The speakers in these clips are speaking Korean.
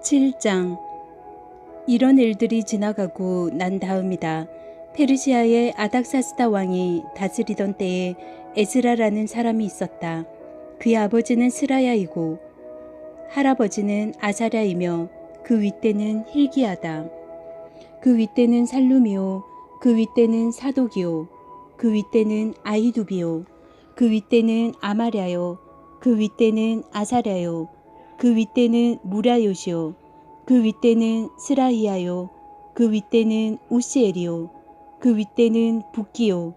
7장. 이런 일들이 지나가고 난 다음이다. 페르시아의 아닥사스다 왕이 다스리던 때에 에스라라는 사람이 있었다. 그의 아버지는 스라야이고 할아버지는 아사랴이며 그 윗대는 힐기야다. 그 윗대는 살루미요, 그 윗대는 사독이요, 그 윗대는 아히두비요, 그 윗대는 아마랴요, 그 윗대는 아사랴요, 그 윗대는 무라요시요, 그 윗대는 스라히야요, 그 윗대는 우시엘이요, 그 윗대는 붓기요,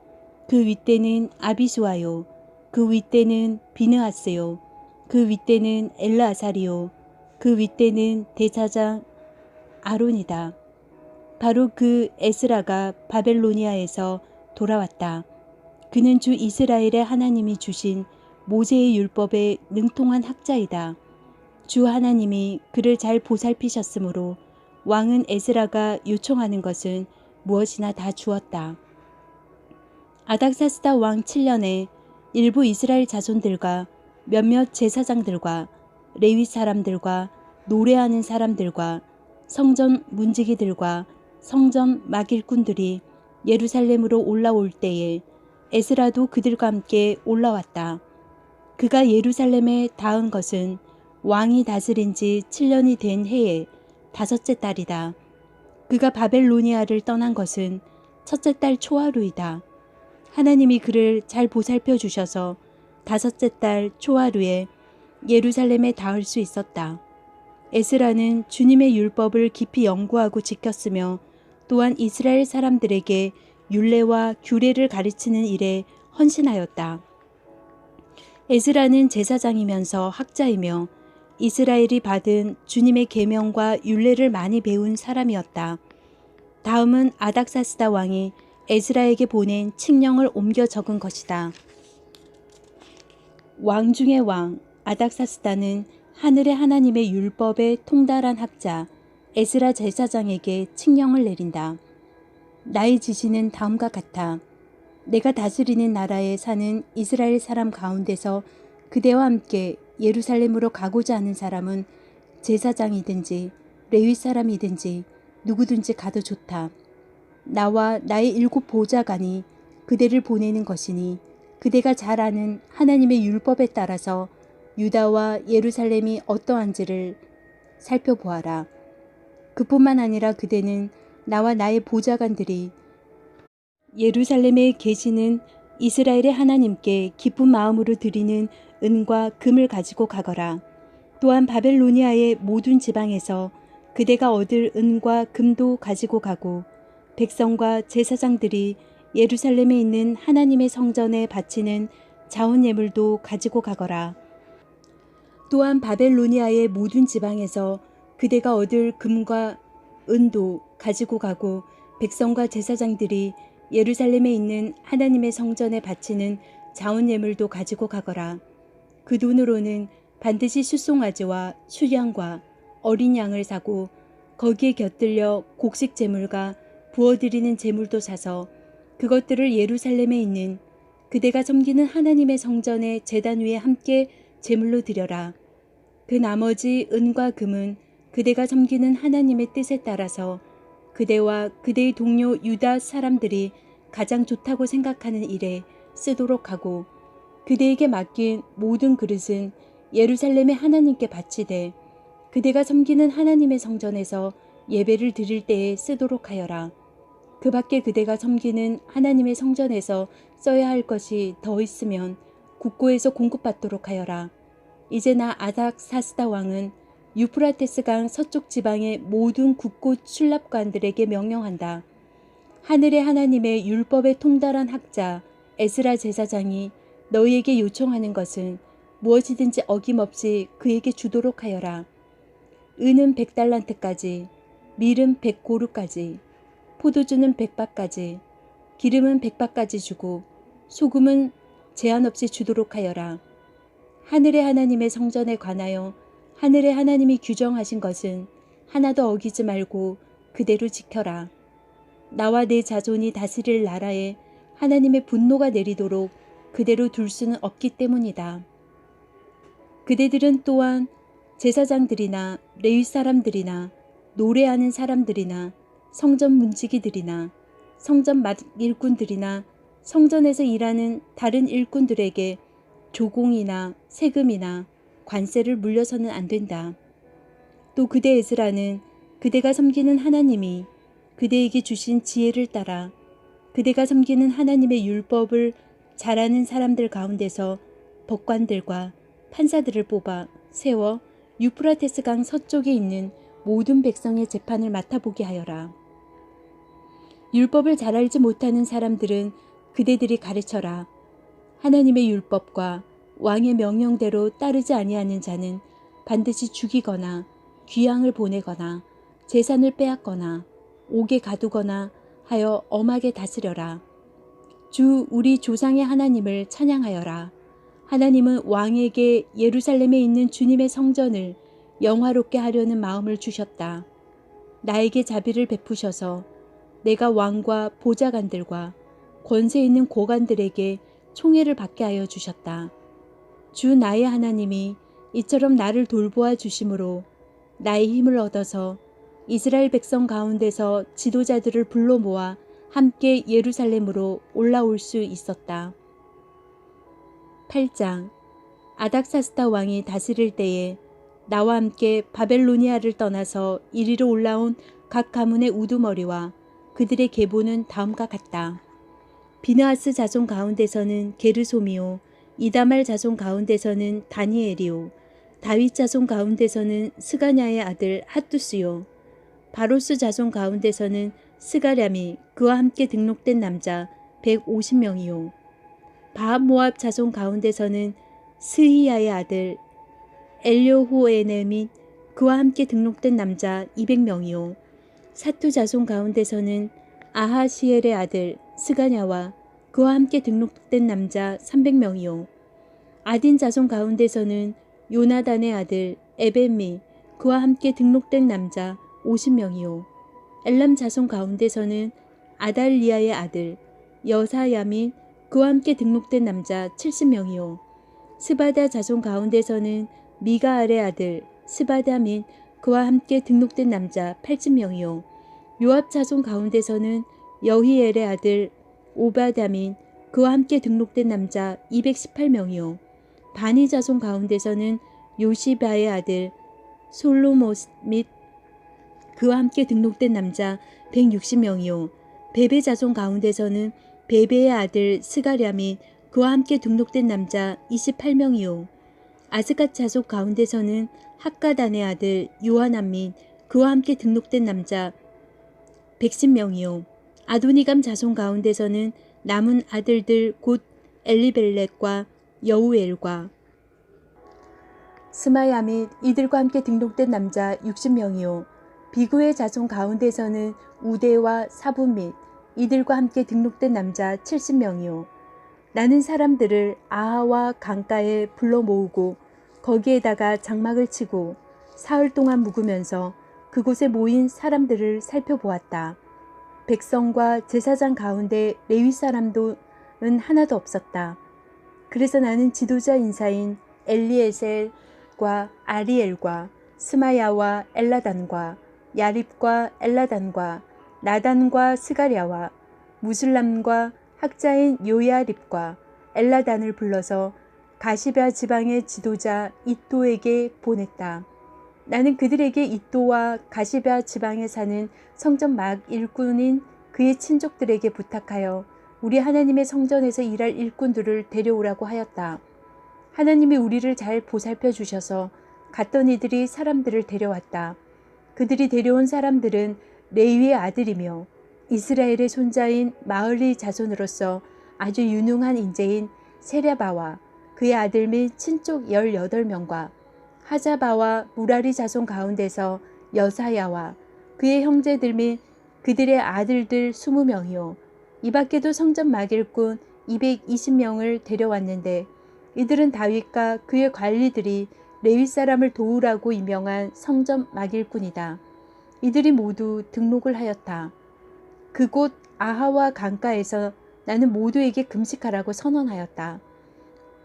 그 윗대는 아비수아요, 그 윗대는 비느하스요, 그 윗대는 엘르아사리요, 그 윗대는 대사장 아론이다. 바로 그 에스라가 바벨로니아에서 돌아왔다. 그는 주 이스라엘의 하나님이 주신 모세의 율법에 능통한 학자이다. 주 하나님이 그를 잘 보살피셨으므로 왕은 에스라가 요청하는 것은 무엇이나 다 주었다. 아닥사스다 왕 7년에 일부 이스라엘 자손들과 몇몇 제사장들과 레위 사람들과 노래하는 사람들과 성전 문지기들과 성전 막일꾼들이 예루살렘으로 올라올 때에 에스라도 그들과 함께 올라왔다. 그가 예루살렘에 닿은 것은 왕이 다스린 지 7년이 된 해의 다섯째 달이다. 그가 바벨로니아를 떠난 것은 첫째 달 초하루이다. 하나님이 그를 잘 보살펴 주셔서 다섯째 달 초하루에 예루살렘에 닿을 수 있었다. 에스라는 주님의 율법을 깊이 연구하고 지켰으며 또한 이스라엘 사람들에게 율례와 규례를 가르치는 일에 헌신하였다. 에스라는 제사장이면서 학자이며 이스라엘이 받은 주님의 계명과 율례를 많이 배운 사람이었다. 다음은 아닥사스다 왕이 에스라에게 보낸 칙령을 옮겨 적은 것이다. 왕 중의 왕 아닥사스다는 하늘의 하나님의 율법에 통달한 학자 에스라 제사장에게 칙령을 내린다. 나의 지시는 다음과 같아. 내가 다스리는 나라에 사는 이스라엘 사람 가운데서 그대와 함께 예루살렘으로 가고자 하는 사람은 제사장이든지 레위 사람이든지 누구든지 가도 좋다. 나와 나의 7 보좌관이 그대를 보내는 것이니 그대가 잘 아는 하나님의 율법에 따라서 유다와 예루살렘이 어떠한지를 살펴보아라. 그뿐만 아니라 그대는 나와 나의 보좌관들이 예루살렘에 계시는 이스라엘의 하나님께 기쁜 마음으로 드리는 은과 금을 가지고 가거라. 또한 바벨로니아의 모든 지방에서 그대가 얻을 은과 금도 가지고 가고 백성과 제사장들이 예루살렘에 있는 하나님의 성전에 바치는 자원 예물도 가지고 가거라. 또한 바벨로니아의 모든 지방에서 그대가 얻을 금과 은도 가지고 가고 백성과 제사장들이 예루살렘에 있는 하나님의 성전에 바치는 자원 예물도 가지고 가거라. 그 돈으로는 반드시 수송아지와 수양과 어린 양을 사고 거기에 곁들여 곡식 제물과 부어드리는 제물도 사서 그것들을 예루살렘에 있는 그대가 섬기는 하나님의 성전의 제단 위에 함께 제물로 드려라. 그 나머지 은과 금은 그대가 섬기는 하나님의 뜻에 따라서 그대와 그대의 동료 유다 사람들이 가장 좋다고 생각하는 일에 쓰도록 하고 그대에게 맡긴 모든 그릇은 예루살렘의 하나님께 바치되 그대가 섬기는 하나님의 성전에서 예배를 드릴 때에 쓰도록 하여라. 그 밖에 그대가 섬기는 하나님의 성전에서 써야 할 것이 더 있으면 국고에서 공급받도록 하여라. 이제 나 아닥사스다 왕은 유프라테스 강 서쪽 지방의 모든 국고 출납관들에게 명령한다. 하늘의 하나님의 율법에 통달한 학자 에스라 제사장이 너희에게 요청하는 것은 무엇이든지 어김없이 그에게 주도록 하여라. 은은 100달란트까지, 밀은 100고루까지, 포도주는 100바까지, 기름은 100바까지 주고 소금은 제한 없이 주도록 하여라. 하늘의 하나님의 성전에 관하여 하늘의 하나님이 규정하신 것은 하나도 어기지 말고 그대로 지켜라. 나와 내 자손이 다스릴 나라에 하나님의 분노가 내리도록 그대로 둘 수는 없기 때문이다. 그대들은 또한 제사장들이나 레위 사람들이나 노래하는 사람들이나 성전 문지기들이나 성전 일꾼들이나 성전에서 일하는 다른 일꾼들에게 조공이나 세금이나 관세를 물려서는 안 된다. 또 그대 에스라는 그대가 섬기는 하나님이 그대에게 주신 지혜를 따라 그대가 섬기는 하나님의 율법을 잘 아는 사람들 가운데서 법관들과 판사들을 뽑아 세워 유프라테스 강 서쪽에 있는 모든 백성의 재판을 맡아보게 하여라. 율법을 잘 알지 못하는 사람들은 그대들이 가르쳐라. 하나님의 율법과 왕의 명령대로 따르지 아니하는 자는 반드시 죽이거나 귀양을 보내거나 재산을 빼앗거나 옥에 가두거나 하여 엄하게 다스려라. 주 우리 조상의 하나님을 찬양하여라. 하나님은 왕에게 예루살렘에 있는 주님의 성전을 영화롭게 하려는 마음을 주셨다. 나에게 자비를 베푸셔서 내가 왕과 보좌관들과 권세 있는 고관들에게 총애를 받게 하여 주셨다. 주 나의 하나님이 이처럼 나를 돌보아 주심으로 나의 힘을 얻어서 이스라엘 백성 가운데서 지도자들을 불러 모아 함께 예루살렘으로 올라올 수 있었다. 8장. 아닥사스다 왕이 다스릴 때에 나와 함께 바벨로니아를 떠나서 이리로 올라온 각 가문의 우두머리와 그들의 계보는 다음과 같다. 비느하스 자손 가운데서는 게르솜이요, 이다말 자손 가운데서는 다니엘이요, 다윗 자손 가운데서는 스가냐의 아들 핫두스요, 바로스 자손 가운데서는 스가랴미 그와 함께 등록된 남자 150명이요, 바합모압 자손 가운데서는 스히야의 아들 엘료호에네 및 그와 함께 등록된 남자 200명이요, 사투 자손 가운데서는 아하시엘의 아들 스가냐와 그와 함께 등록된 남자 300명이요, 아딘 자손 가운데서는 요나단의 아들 에벤미 그와 함께 등록된 남자 50명이요, 엘람 자손 가운데서는 아달리아의 아들 여사야 및 그와 함께 등록된 남자 70명이요, 스바다 자손 가운데서는 미가알의 아들 스바다 및 그와 함께 등록된 남자 80명이요, 요압 자손 가운데서는 여히엘의 아들 오바다 및 그와 함께 등록된 남자 218명이요, 바니 자손 가운데서는 요시바의 아들 솔로모스 및 그와 함께 등록된 남자 160명이요, 베베 자손 가운데서는 베베의 아들 스가랴 및 그와 함께 등록된 남자 28명이요, 아스갓 자손 가운데서는 학가단의 아들 요하남 및 그와 함께 등록된 남자 110명이요, 아도니감 자손 가운데서는 남은 아들들 곧 엘리벨렉과 여우엘과 스마야 및 이들과 함께 등록된 남자 60명이요, 비구의 자손 가운데서는 우대와 사부 및 이들과 함께 등록된 남자 70명이요, 나는 사람들을 아하와 강가에 불러 모으고 거기에다가 장막을 치고 사흘 동안 묵으면서 그곳에 모인 사람들을 살펴보았다. 백성과 제사장 가운데 레위 사람도는 하나도 없었다. 그래서 나는 지도자 인사인 엘리에셀과 아리엘과 스마야와 엘라단과 야립과 엘라단과 나단과 스가랴와 무술람과 학자인 요야립과 엘라단을 불러서 가시베아 지방의 지도자 이또에게 보냈다. 나는 그들에게 이또와 가시베아 지방에 사는 성전 막 일꾼인 그의 친족들에게 부탁하여 우리 하나님의 성전에서 일할 일꾼들을 데려오라고 하였다. 하나님이 우리를 잘 보살펴 주셔서 갔던 이들이 사람들을 데려왔다. 그들이 데려온 사람들은 레위의 아들이며 이스라엘의 손자인 마을리 자손으로서 아주 유능한 인재인 세랴바와 그의 아들 및 친족 18명과 하자바와 무라리 자손 가운데서 여사야와 그의 형제들 및 그들의 아들들 20명이요, 이 밖에도 성전 막일꾼 220명을 데려왔는데 이들은 다윗과 그의 관리들이 레위 사람을 도우라고 임명한 성전 막일꾼이다. 이들이 모두 등록을 하였다. 그곳 아하와 강가에서 나는 모두에게 금식하라고 선언하였다.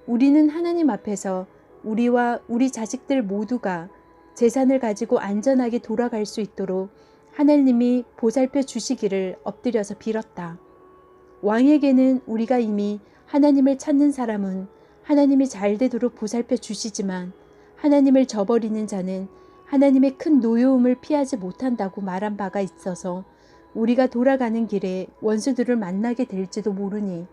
우리는 하나님 앞에서 우리와 우리 자식들 모두가 재산을 가지고 안전하게 돌아갈 수 있도록 하나님이 보살펴 주시기를 엎드려서 빌었다. 왕에게는 우리가 이미 하나님을 찾는 사람은 하나님이 잘 되도록 보살펴 주시지만 하나님을 저버리는 자는 하나님의 큰 노여움을 피하지 못한다고 말한 바가 있어서 우리가 돌아가는 길에 원수들을 만나게 될지도 모르니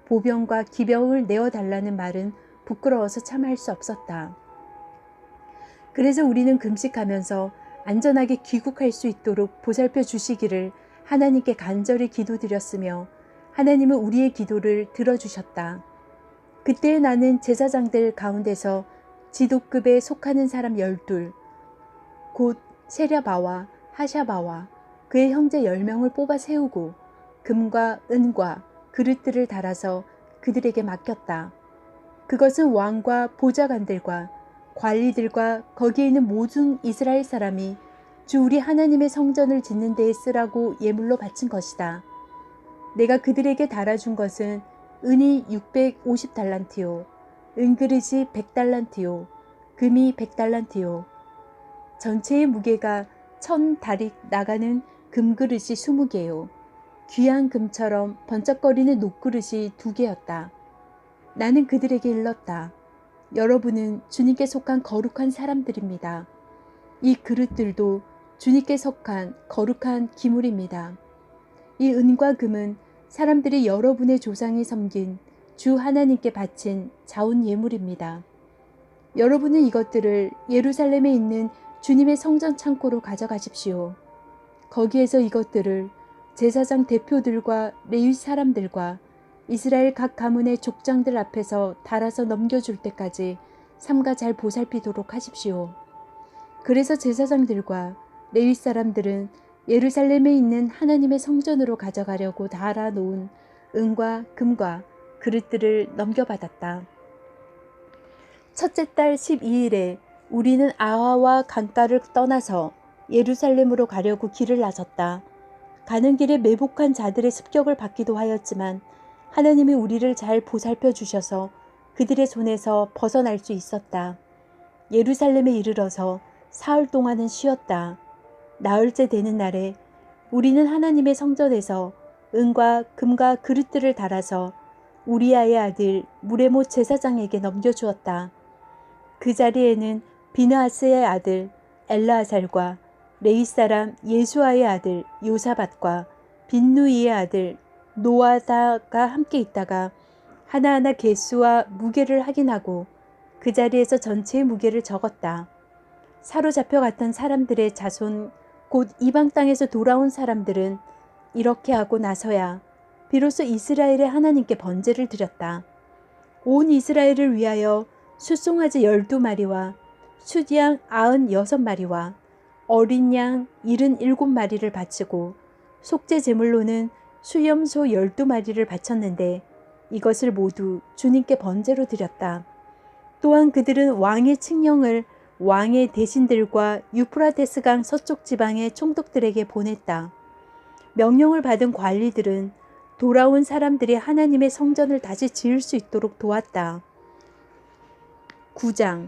보병과 기병을 내어달라는 말은 부끄러워서 참 할 수 없었다. 그래서 우리는 금식하면서 안전하게 귀국할 수 있도록 보살펴 주시기를 하나님께 간절히 기도드렸으며 하나님은 우리의 기도를 들어주셨다. 그때 나는 제사장들 가운데서 지도급에 속하는 사람 12, 곧 세랴바와 하샤바와 그의 형제 10명을 뽑아 세우고 금과 은과 그릇들을 달아서 그들에게 맡겼다. 그것은 왕과 보좌관들과 관리들과 거기에 있는 모든 이스라엘 사람이 주 우리 하나님의 성전을 짓는 데에 쓰라고 예물로 바친 것이다. 내가 그들에게 달아준 것은 은이 650달란트요, 은그릇이 100달란트요, 금이 100달란트요. 전체의 무게가 1000다릭 나가는 금그릇이 20개요. 귀한 금처럼 번쩍거리는 녹그릇이 2개였다. 나는 그들에게 일렀다. 여러분은 주님께 속한 거룩한 사람들입니다. 이 그릇들도 주님께 속한 거룩한 기물입니다. 이 은과 금은 사람들이 여러분의 조상이 섬긴 주 하나님께 바친 자운 예물입니다. 여러분은 이것들을 예루살렘에 있는 주님의 성전 창고로 가져가십시오. 거기에서 이것들을 제사장 대표들과 레위 사람들과 이스라엘 각 가문의 족장들 앞에서 달아서 넘겨줄 때까지 삼가 잘 보살피도록 하십시오. 그래서 제사장들과 레위 사람들은 예루살렘에 있는 하나님의 성전으로 가져가려고 달아놓은 은과 금과 그릇들을 넘겨받았다. 첫째 달 12일에 우리는 아하와 강가를 떠나서 예루살렘으로 가려고 길을 나섰다. 가는 길에 매복한 자들의 습격을 받기도 하였지만 하나님이 우리를 잘 보살펴 주셔서 그들의 손에서 벗어날 수 있었다. 예루살렘에 이르러서 사흘 동안은 쉬었다. 나흘째 되는 날에 우리는 하나님의 성전에서 은과 금과 그릇들을 달아서 우리아의 아들 무레못 제사장에게 넘겨주었다. 그 자리에는 비느하스의 아들 엘르아살과 레위 사람 예수아의 아들 요사밧과 빈누이의 아들 노아다가 함께 있다가 하나하나 개수와 무게를 확인하고 그 자리에서 전체의 무게를 적었다. 사로잡혀 갔던 사람들의 자손 곧 이방 땅에서 돌아온 사람들은 이렇게 하고 나서야 비로소 이스라엘의 하나님께 번제를 드렸다. 온 이스라엘을 위하여 숫송아지 12마리와 숫양 96마리와 어린 양 77마리를 바치고 속죄 제물로는 수염소 12마리를 바쳤는데 이것을 모두 주님께 번제로 드렸다. 또한 그들은 왕의 칙령을 왕의 대신들과 유프라테스강 서쪽 지방의 총독들에게 보냈다. 명령을 받은 관리들은 돌아온 사람들이 하나님의 성전을 다시 지을 수 있도록 도왔다. 9장.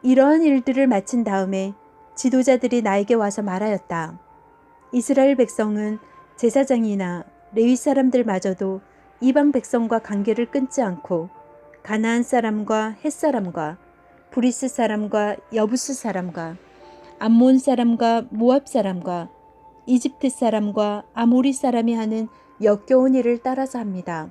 이러한 일들을 마친 다음에 지도자들이 나에게 와서 말하였다. 이스라엘 백성은 제사장이나 레위 사람들마저도 이방 백성과 관계를 끊지 않고 가나안 사람과 헷 사람과 브리스 사람과 여부스 사람과 암몬 사람과 모압 사람과 이집트 사람과 아모리 사람이 하는 역겨운 일을 따라서 합니다.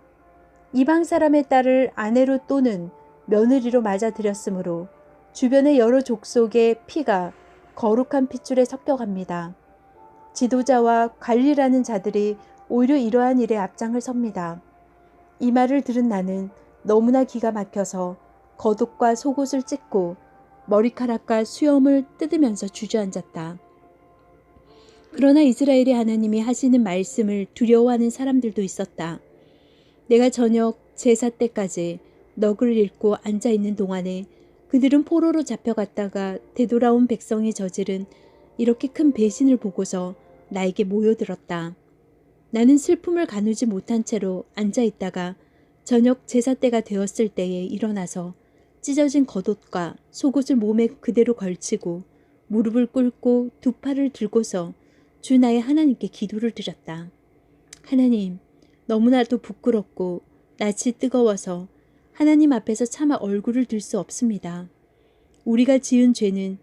이방 사람의 딸을 아내로 또는 며느리로 맞아들였으므로 주변의 여러 족속의 피가 거룩한 핏줄에 섞여갑니다. 지도자와 관리라는 자들이 오히려 이러한 일에 앞장을 섭니다. 이 말을 들은 나는 너무나 기가 막혀서 겉옷과 속옷을 찢고 머리카락과 수염을 뜯으면서 주저앉았다. 그러나 이스라엘의 하나님이 하시는 말씀을 두려워하는 사람들도 있었다. 내가 저녁 제사 때까지 넋을 잃고 앉아있는 동안에 그들은 포로로 잡혀갔다가 되돌아온 백성이 저지른 이렇게 큰 배신을 보고서 나에게 모여들었다. 나는 슬픔을 가누지 못한 채로 앉아있다가 저녁 제사 때가 되었을 때에 일어나서 찢어진 겉옷과 속옷을 몸에 그대로 걸치고 무릎을 꿇고 두 팔을 들고서 주 나의 하나님께 기도를 드렸다. 하나님, 너무나도 부끄럽고 낯이 뜨거워서 하나님 앞에서 차마 얼굴을 들 수 없습니다. 우리가 지은 죄는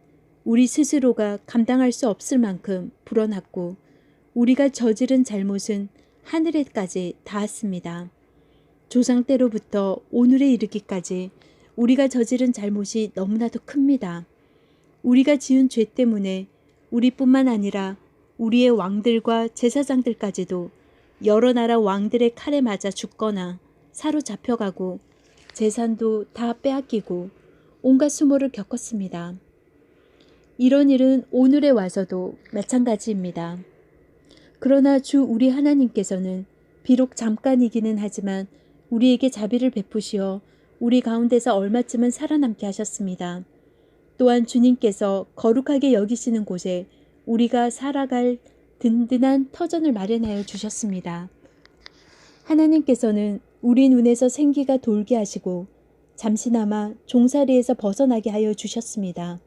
우리 스스로가 감당할 수 없을 만큼 불어났고 우리가 저지른 잘못은 하늘에까지 닿았습니다. 조상 때로부터 오늘에 이르기까지 우리가 저지른 잘못이 너무나도 큽니다. 우리가 지은 죄 때문에 우리뿐만 아니라 우리의 왕들과 제사장들까지도 여러 나라 왕들의 칼에 맞아 죽거나 사로잡혀가고 재산도 다 빼앗기고 온갖 수모를 겪었습니다. 이런 일은 오늘에 와서도 마찬가지입니다. 그러나 주 우리 하나님께서는 비록 잠깐이기는 하지만 우리에게 자비를 베푸시어 우리 가운데서 얼마쯤은 살아남게 하셨습니다. 또한 주님께서 거룩하게 여기시는 곳에 우리가 살아갈 든든한 터전을 마련하여 주셨습니다. 하나님께서는 우리 눈에서 생기가 돌게 하시고 잠시나마 종살이에서 벗어나게 하여 주셨습니다.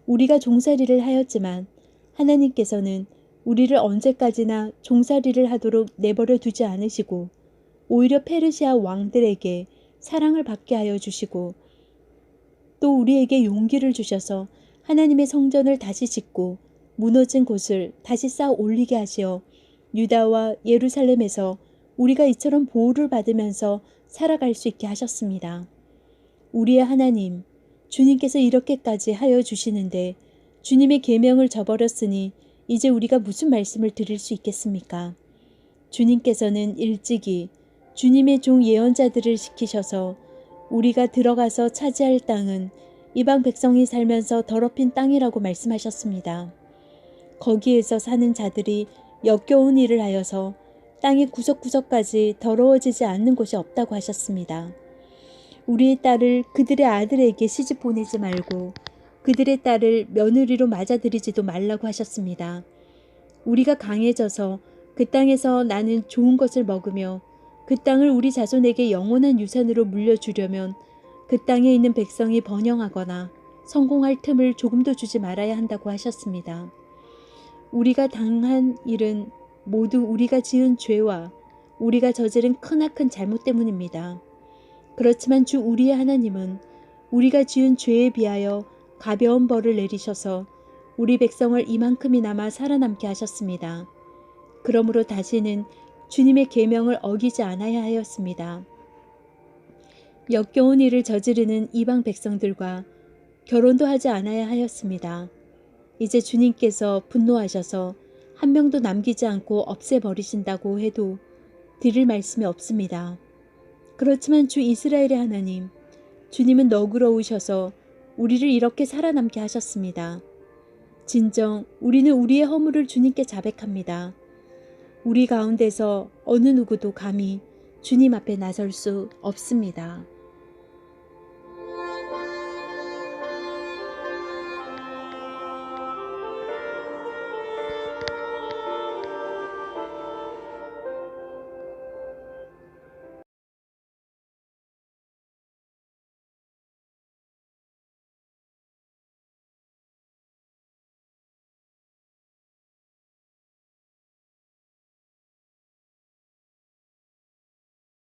우리가 종살이를 하였지만 하나님께서는 우리를 언제까지나 종살이를 하도록 내버려 두지 않으시고 오히려 페르시아 왕들에게 사랑을 받게 하여 주시고 또 우리에게 용기를 주셔서 하나님의 성전을 다시 짓고 무너진 곳을 다시 쌓아 올리게 하시어 유다와 예루살렘에서 우리가 이처럼 보호를 받으면서 살아갈 수 있게 하셨습니다. 우리의 하나님, 주님께서 이렇게까지 하여 주시는데 주님의 계명을 저버렸으니 이제 우리가 무슨 말씀을 드릴 수 있겠습니까? 주님께서는 일찍이 주님의 종 예언자들을 시키셔서 우리가 들어가서 차지할 땅은 이방 백성이 살면서 더럽힌 땅이라고 말씀하셨습니다. 거기에서 사는 자들이 역겨운 일을 하여서 땅의 구석구석까지 더러워지지 않는 곳이 없다고 하셨습니다. 우리의 딸을 그들의 아들에게 시집 보내지 말고 그들의 딸을 며느리로 맞아들이지도 말라고 하셨습니다. 우리가 강해져서 그 땅에서 나는 좋은 것을 먹으며 그 땅을 우리 자손에게 영원한 유산으로 물려주려면 그 땅에 있는 백성이 번영하거나 성공할 틈을 조금도 주지 말아야 한다고 하셨습니다. 우리가 당한 일은 모두 우리가 지은 죄와 우리가 저지른 크나큰 잘못 때문입니다. 그렇지만 주 우리의 하나님은 우리가 지은 죄에 비하여 가벼운 벌을 내리셔서 우리 백성을 이만큼이나마 살아남게 하셨습니다. 그러므로 다시는 주님의 계명을 어기지 않아야 하였습니다. 역겨운 일을 저지르는 이방 백성들과 결혼도 하지 않아야 하였습니다. 이제 주님께서 분노하셔서 한 명도 남기지 않고 없애버리신다고 해도 드릴 말씀이 없습니다. 그렇지만 주 이스라엘의 하나님, 주님은 너그러우셔서 우리를 이렇게 살아남게 하셨습니다. 진정 우리는 우리의 허물을 주님께 자백합니다. 우리 가운데서 어느 누구도 감히 주님 앞에 나설 수 없습니다.